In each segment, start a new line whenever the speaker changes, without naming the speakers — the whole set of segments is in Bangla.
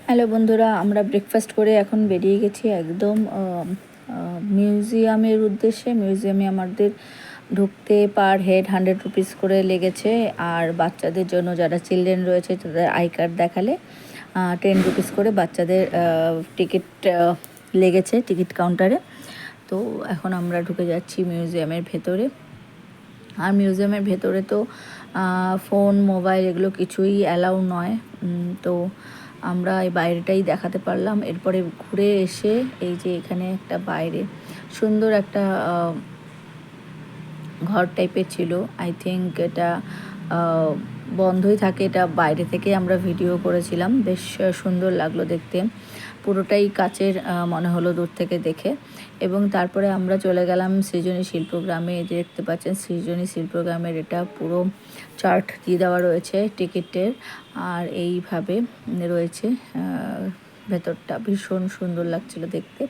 হ্যালো বন্ধুরা, আমরা ব্রেকফাস্ট করে এখন বেরিয়ে গেছি একদম মিউজিয়ামের উদ্দেশ্যে। মিউজিয়ামে আমাদের ঢুকতে পার হেড 100 রুপিস করে লেগেছে, আর বাচ্চাদের জন্য যারা চিলড্রেন রয়েছে তাদের আই কার্ড দেখালে 10 রুপিস করে বাচ্চাদের টিকিট লেগেছে টিকিট কাউন্টারে। তো এখন আমরা ঢুকে যাচ্ছি মিউজিয়ামের ভেতরে। আর মিউজিয়ামের ভেতরে তো ফোন মোবাইল এগুলো কিছুই অ্যালাউ নয়। তো আমরা এই বাইরেটাই দেখাতে পারলাম। এরপরে ঘুরে এসে এই যে এখানে একটা বাইরে সুন্দর একটা ঘর টাইপের ছিল। আই থিঙ্ক এটা বন্ধই থাকে, এটা বাইরে থেকে আমরা ভিডিও করেছিলাম, বেশ সুন্দর লাগলো দেখতে, পুরোটাই কাচের মনে হলো দূর থেকে দেখে। এবং তারপরে আমরা চলে গেলাম সৃজনী শিল্পগ্রামে। দেখতে পাচ্ছেন সৃজনী শিল্পগ্রামের এটা পুরো চার্ট দিয়ে দেওয়া রয়েছে টিকিটের, আর এইভাবে রয়েছে ভেতরটা। ভীষণ সুন্দর লাগছিল দেখতে,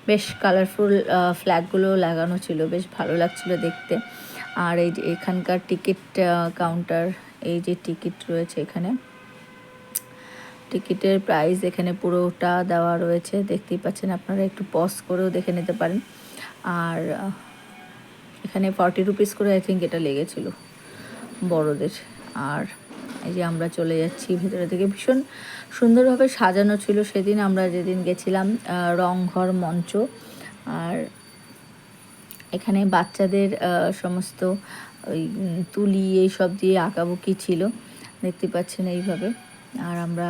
বেশ কালারফুল ফ্ল্যাগগুলো লাগানো ছিল, বেশ ভালো লাগছিল দেখতে। আর এই যে এখানকার টিকিট কাউন্টার, এই যে টিকিট রয়েছে এখানে, টিকিটের প্রাইস এখানে পুরোটা দেওয়া রয়েছে, দেখতেই পাচ্ছেন আপনারা, একটু পজ করেও দেখে নিতে পারেন। আর এখানে 40 রুপিস করে আই থিঙ্ক এটা লেগেছিল বড়দের। আর এই যে আমরা চলে যাচ্ছি ভেতরে থেকে, ভীষণ সুন্দরভাবে সাজানো ছিল সেদিন আমরা যেদিন গেছিলাম, রংঘর মঞ্চ। আর এখানে বাচ্চাদের সমস্ত ওই তুলি এইসব দিয়ে আঁকাবুকি ছিল, দেখতে পাচ্ছেন এইভাবে। আর আমরা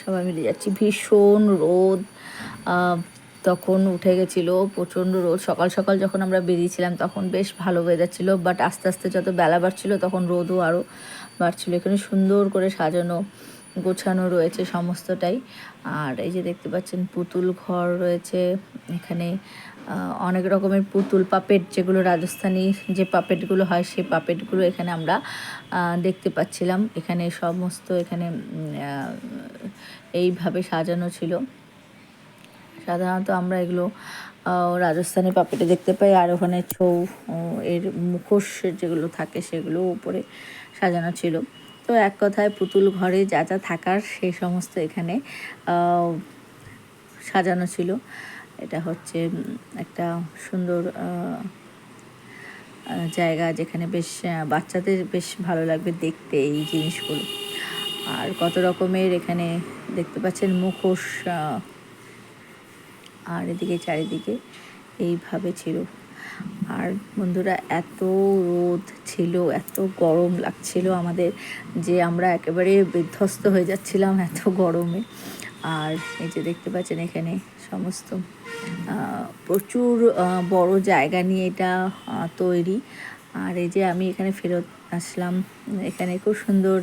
সবাই মিলে যাচ্ছি। ভীষণ রোদ তখন উঠে গেছিলো, প্রচণ্ড রোদ। সকাল সকাল যখন আমরা বেরিয়েছিলাম তখন বেশ ভালো ওয়েদার ছিল, বাট আস্তে আস্তে যত বেলা বাড়ছিল তখন রোদও আরও বাড়ছিল। এখানে সুন্দর করে সাজানো গোছানো রয়েছে সমস্তটাই। আর এই যে দেখতে পাচ্ছেন পুতুল ঘর রয়েছে এখানে, অনেক রকমের পুতুল পাপেট, যেগুলো রাজস্থানী যে পাপেটগুলো হয় সেই পাপেটগুলো এখানে আমরা দেখতে পাচ্ছিলাম। এখানে সমস্ত এখানে এইভাবে সাজানো ছিল। সাধারণত আমরা এগুলো রাজস্থানী পাপেটে দেখতে পাই, আর ওখানে ছৌ এর মুখোশ যেগুলো থাকে সেগুলো উপরে সাজানো ছিল। তো এক কথায় পুতুল ঘরে যা যা থাকার সেই সমস্ত এখানে সাজানো ছিল। এটা হচ্ছে একটা সুন্দর জায়গা, যেখানে বেশ বাচ্চাদের বেশ ভালো লাগবে দেখতে এই জিনিসগুলো। আর কত রকমের এখানে দেখতে পাচ্ছেন মুখোশ, আর এদিকে চারিদিকে এইভাবে ছিল। আর বন্ধুরা, এত রোদ ছিল, এত গরম লাগছিল আমাদের, যে আমরা একেবারে বিধ্বস্ত হয়ে যাচ্ছিলাম এত গরমে। আর এই যে দেখতে পাচ্ছেন এখানে সমস্ত প্রচুর বড় জায়গা নিয়ে এটা তৈরি। আর এই যে আমি এখানে ফেরত আসলাম, এখানে খুব সুন্দর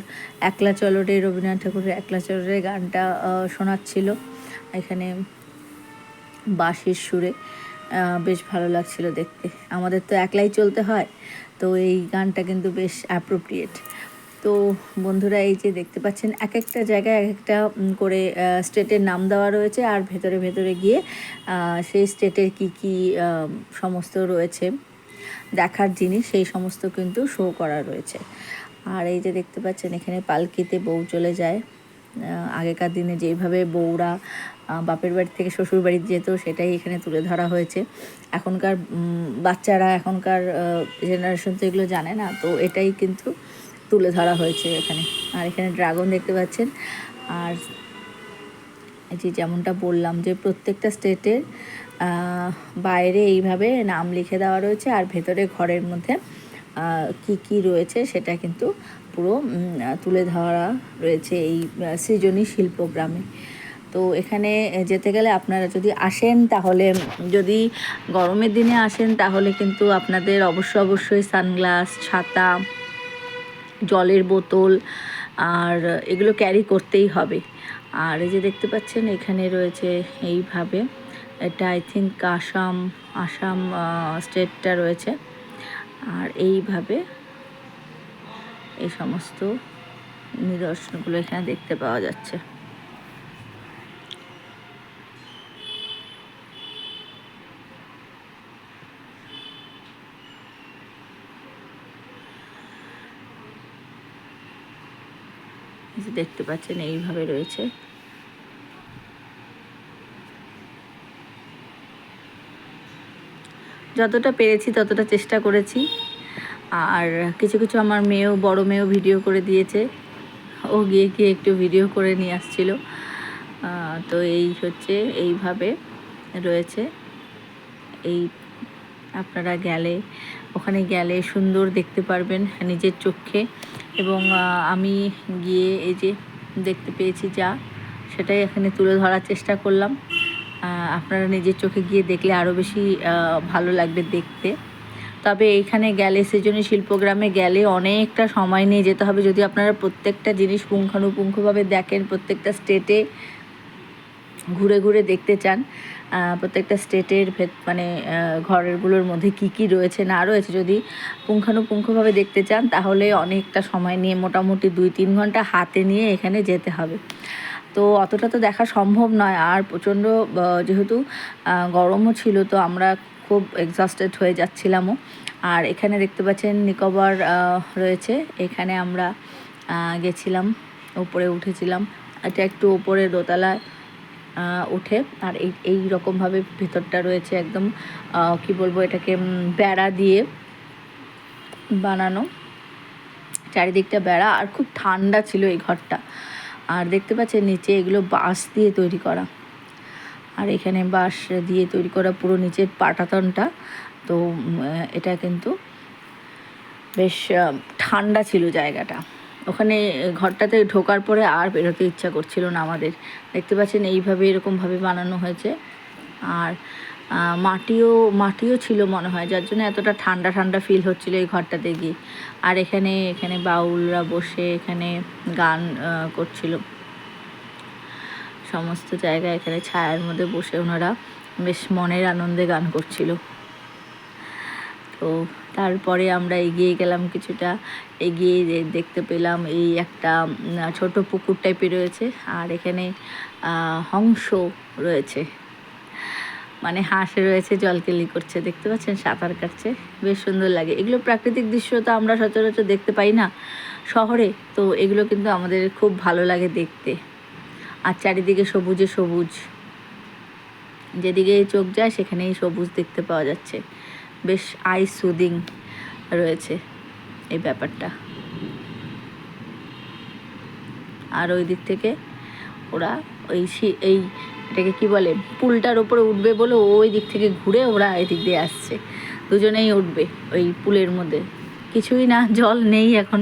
একলা চলো রে, রবীন্দ্রনাথ ঠাকুরের একলা চলো রে গানটা শোনাচ্ছিল এখানে বাঁশির সুরে, বেশ ভালো লাগছিল দেখতে। আমাদের তো একলাই চলতে হয়, তো এই গানটা কিন্তু বেশ অ্যাপ্রোপ্রিয়েট। তো বন্ধুরা, এই যে দেখতে পাচ্ছেন এক একটা জায়গায় এক একটা করে স্টেটের নাম দেওয়া রয়েছে, আর ভেতরে ভেতরে গিয়ে সেই স্টেটের কি কি সমস্ত রয়েছে দেখার জিনিস, সেই সমস্ত কিন্তু শো করা রয়েছে। আর এই যে দেখতে পাচ্ছেন এখানে পালকিতে বউ চলে যায়। আগেকার দিনে যেইভাবে বউরা বাপের বাড়ি থেকে শ্বশুর বাড়ি যেত সেটাই এখানে তুলে ধরা হয়েছে। এখনকার বাচ্চারা, এখনকার জেনারেশন তো এগুলো জানে না, তো এটাই কিন্তু তুলে ধরা হয়েছে এখানে। আর এখানে ড্রাগন দেখতে পাচ্ছেন। আর এই যে যেমনটা বললাম যে প্রত্যেকটা স্টেটের বাইরে এইভাবে নাম লিখে দেওয়া রয়েছে, আর ভেতরে ঘরের মধ্যে কি কি রয়েছে সেটা কিন্তু পুরো তুলে ধরা রয়েছে এই সৃজনী শিল্পগ্রামে। তো এখানে যেতে গেলে আপনারা যদি আসেন, তাহলে যদি গরমের দিনে আসেন তাহলে কিন্তু আপনাদের অবশ্যই সানগ্লাস, ছাতা, জলের বোতল আর এগুলো ক্যারি করতেই হবে। আর এই যে দেখতে পাচ্ছেন এখানে রয়েছে এইভাবে, এটা আই থিঙ্ক আসাম স্টেটটা রয়েছে। আর এইভাবে এই সমস্ত নিদর্শনগুলো এখানে দেখতে পাওয়া যাচ্ছে। দেখতে পাচ্ছেন এইভাবে রয়েছে। যতটা পেরেছি ততটা চেষ্টা করেছি। আর কিছু কিছু আমার মেয়েও, বড় মেয়েও ভিডিও করে দিয়েছে, ও গিয়ে গিয়ে একটু ভিডিও করে নিয়ে আসছিল। তো এই হচ্ছে, এইভাবে রয়েছে। এই আপনারা গেলে, ওখানে গেলে সুন্দর দেখতে পারবেন নিজের চোখে। এবং আমি গিয়ে এই যে দেখতে পেয়েছি যা, সেটাই এখানে তুলে ধরার চেষ্টা করলাম। আপনারা নিজের চোখে গিয়ে দেখলে আরও বেশি ভালো লাগবে দেখতে। তবে এইখানে গেলে, সৃজনী শিল্পগ্রামে গেলে অনেকটা সময় নিয়ে যেতে হবে যদি আপনারা প্রত্যেকটা জিনিস পুঙ্খানুপুঙ্খভাবে দেখেন, প্রত্যেকটা স্টেটে ঘুরে ঘুরে দেখতে চান। প্রত্যেকটা স্টেটের মানে ঘরগুলোর মধ্যে কি কি রয়েছে না রয়েছে যদি পুঙ্খানুপুঙ্খভাবে দেখতে চান, তাহলে অনেকটা সময় নিয়ে, মোটামুটি 2-3 ঘন্টা হাতে নিয়ে এখানে যেতে হবে। তো অতটা তো দেখা সম্ভব নয়। আর প্রচণ্ড যেহেতু গরমও ছিল, তো আমরা খুব এক্সস্টেড হয়ে যাচ্ছিলামও। আর এখানে দেখতে পাচ্ছেন নিকোবর রয়েছে, এখানে আমরা গেছিলাম, উপরে উঠেছিলাম। এটা একটু উপরে দোতলায় উঠে, আর এই রকমভাবে ভেতরটা রয়েছে একদম কি বলবো, এটাকে বেড়া দিয়ে বানানো, চারিদিকটা বেড়া। আর খুব ঠান্ডা ছিল এই ঘরটা। আর দেখতে পাচ্ছেন নিচে এগুলো বাঁশ দিয়ে তৈরি করা, আর এখানে বাঁশ দিয়ে তৈরি করা পুরো নিচের পাটাতনটা। তো এটা কিন্তু বেশ ঠান্ডা ছিল জায়গাটা। ওখানে ঘরটাতে ঢোকার পরে আর বেরোতে ইচ্ছা করছিল না আমাদের। দেখতে পাচ্ছেন এইভাবে, এরকমভাবে বানানো হয়েছে। আর মাটিও ছিল মনে হয়, যার জন্য এতটা ঠান্ডা ঠান্ডা ফিল হচ্ছিল এই ঘরটাতে গিয়ে। আর এখানে বাউলরা বসে এখানে গান করছিল। সমস্ত জায়গায় এখানে ছায়ার মধ্যে বসে ওনারা বেশ মনের আনন্দে গান করছিল। তো তারপরে আমরা এগিয়ে গেলাম, কিছুটা এগিয়ে দেখতে পেলাম এই একটা ছোট পুকুর টাইপের রয়েছে। আর এখানে হংস রয়েছে, মানে হাঁস রয়েছে, জলকেলি করছে, দেখতে পাচ্ছেন, সাঁতার কাটছে, বেশ সুন্দর লাগে। এগুলো প্রাকৃতিক দৃশ্য তো আমরা সচরাচর দেখতে পাই না শহরে, তো এগুলো কিন্তু আমাদের খুব ভালো লাগে দেখতে। আর চারিদিকে সবুজে সবুজ, যেদিকে চোখ যায় সেখানেই সবুজ দেখতে পাওয়া যাচ্ছে। বেশ আই সুদিং রয়েছে এই ব্যাপারটা। আর ওই দিক থেকে ওরা এই এটাকে কি বলে, পুলটার ওপরে উঠবে বলে ওই দিক থেকে ঘুরে ওরা এদিক দিয়ে আসছে। দুজনেই উঠবে ওই পুলের মধ্যে, কিছুই না, জল নেই এখন।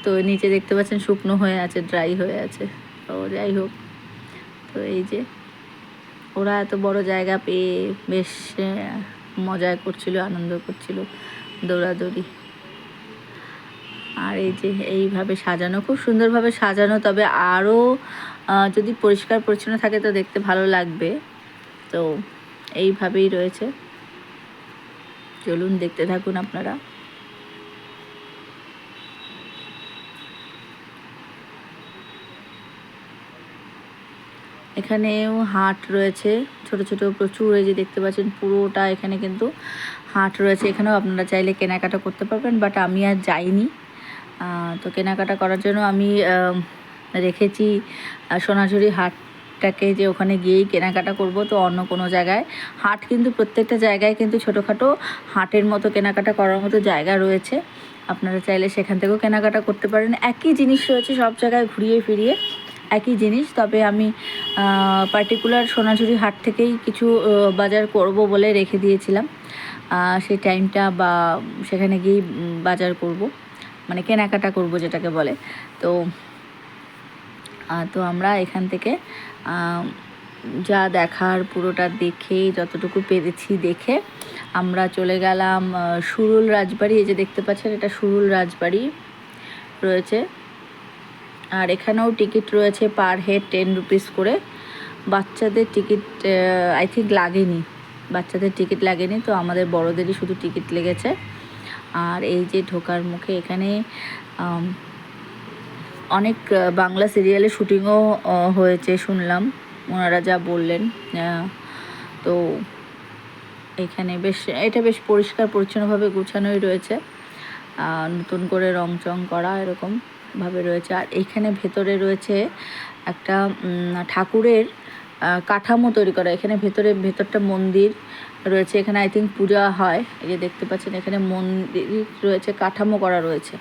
তো নিচে দেখতে পাচ্ছেন শুকনো হয়ে আছে, ড্রাই হয়ে আছে। তো যাই হোক, তো এই যে ওরা এত বড় জায়গা পেয়ে বেশ মজা করছিল, আনন্দ করছিল, দৌড়াদৌড়ি। আর এই যে এইভাবে সাজানো, খুব সুন্দরভাবে সাজানো। তবে আরও যদি পরিষ্কার পরিচ্ছন্ন থাকে তো দেখতে ভালো লাগবে। তো এইভাবেই রয়েছে, চলুন দেখতে থাকুন আপনারা। এখানেও হাট রয়েছে ছোট ছোট প্রচুর, এই যে দেখতে পাচ্ছেন পুরোটা এখানে কিন্তু হাট রয়েছে। এখানেও আপনারা চাইলে কেনাকাটা করতে পারবেন, বাট আমি আর যাইনি। তো কেনাকাটা করার জন্য আমি রেখেছি সোনাঝুরি হাটটাকে, যে ওখানে গিয়েই কেনাকাটা করব। তো অন্য কোনো জায়গায় হাট কিন্তু প্রত্যেকটা জায়গায় কিন্তু ছোটোখাটো হাটের মতো কেনাকাটা করার মতো জায়গা রয়েছে, আপনারা চাইলে সেখান থেকেও কেনাকাটা করতে পারেন। একই জিনিস রয়েছে সব জায়গায়, ঘুরিয়ে ফিরিয়ে একই জিনিস। তবে আমি পার্টিকুলার সোনাঝুরি হাট থেকেই কিছু বাজার করব বলে রেখে দিয়েছিলাম সেই টাইমটা, বা সেখানে গিয়েই বাজার করব, মানে কেনাকাটা করব যেটাকে বলে। তো আমরা এখান থেকে যা দেখার পুরোটা দেখে, যতটুকু পেরেছি দেখে আমরা চলে গেলাম সুরুল রাজবাড়ি। এই যে দেখতে পাচ্ছেন, এটা সুরুল রাজবাড়ি রয়েছে। আর এখানেও টিকিট রয়েছে পার হেড 10 রুপিস করে। বাচ্চাদের টিকিট আই থিঙ্ক লাগেনি, বাচ্চাদের টিকিট লাগেনি, তো আমাদের বড়দেরই শুধু টিকিট লেগেছে। আর এই যে ঢোকার মুখে এখানে অনেক বাংলা সিরিয়ালের শুটিংও হয়েছে শুনলাম, ওনারা যা বললেন। তো এখানে এটা বেশ পরিষ্কার পরিচ্ছন্নভাবে গুছানোই রয়েছে, নতুন করে রং চং করা এরকমভাবে রয়েছে। আর এইখানে ভেতরে রয়েছে একটা ঠাকুরের কাঠামো তৈরি করা। এখানে ভেতরটা মন্দির রয়েছে, এখানে আই থিঙ্ক পূজা হয়। এই যে দেখতে পাচ্ছেন এখানে মন্দির রয়েছে, কাঠামো করা রয়েছে।